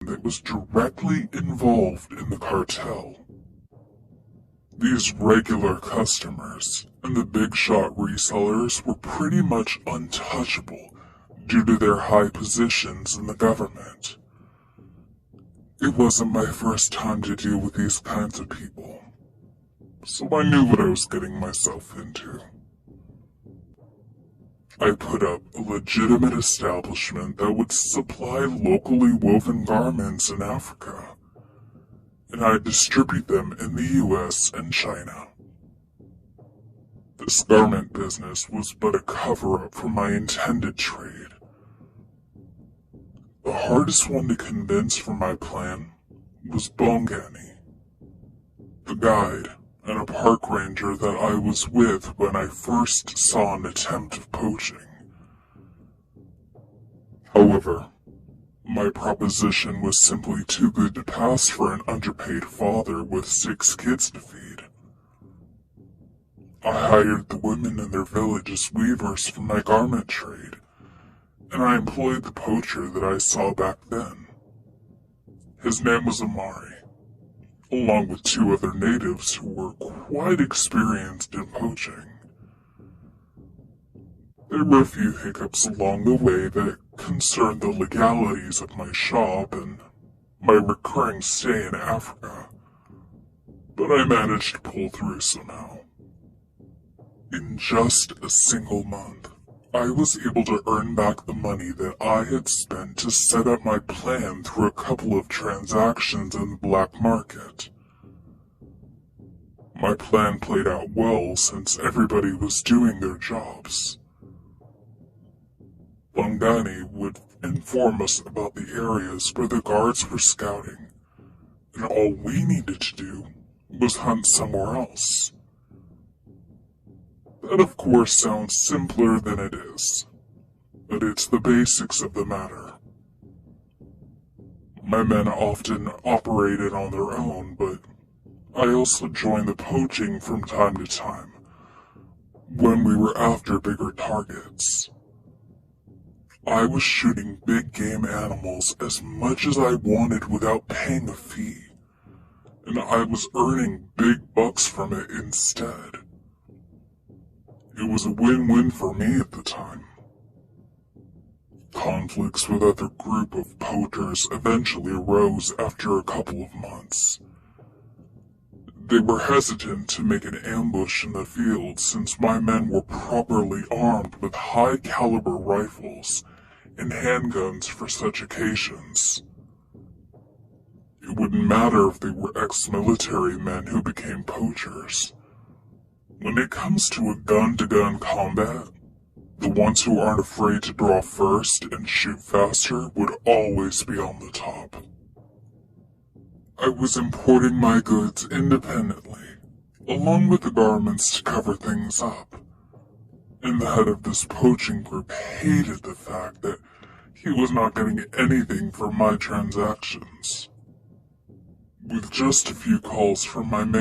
that was directly involved in the cartel. These regular customers and the big shot resellers were pretty much untouchable due to their high positions in the government. It wasn't my first time to deal with these kinds of people, so I knew what I was getting myself into. I put up a legitimate establishment that would supply locally woven garments in Africa, and I'd distribute them in the US and China. This garment business was but a cover-up for my intended trade. The hardest one to convince for my plan was Bongani, the guide and a park ranger that I was with when I first saw an attempt of poaching. However, my proposition was simply too good to pass for an underpaid father with 6 kids to feed. I hired the women in their village as weavers for my garment trade, and I employed the poacher that I saw back then. His name was Amari, along with 2 other natives who were quite experienced in poaching. There were a few hiccups along the way that concerned the legalities of my shop and my recurring stay in Africa, but I managed to pull through somehow. In just a single month, I was able to earn back the money that I had spent to set up my plan through a couple of transactions in the black market. My plan played out well since everybody was doing their jobs. Bongani would inform us about the areas where the guards were scouting, and all we needed to do was hunt somewhere else. That of course sounds simpler than it is, but it's the basics of the matter. My men often operated on their own, but I also joined the poaching from time to time, when we were after bigger targets. I was shooting big game animals as much as I wanted without paying a fee, and I was earning big bucks from it instead. It was a win-win for me at the time. Conflicts with other group of poachers eventually arose after a couple of months. They were hesitant to make an ambush in the field since my men were properly armed with high-caliber rifles and handguns for such occasions. It wouldn't matter if they were ex-military men who became poachers. When it comes to a gun-to-gun combat, the ones who aren't afraid to draw first and shoot faster would always be on the top. I was importing my goods independently, along with the garments to cover things up, and the head of this poaching group hated the fact that he was not getting anything for my transactions. With just a few calls from my main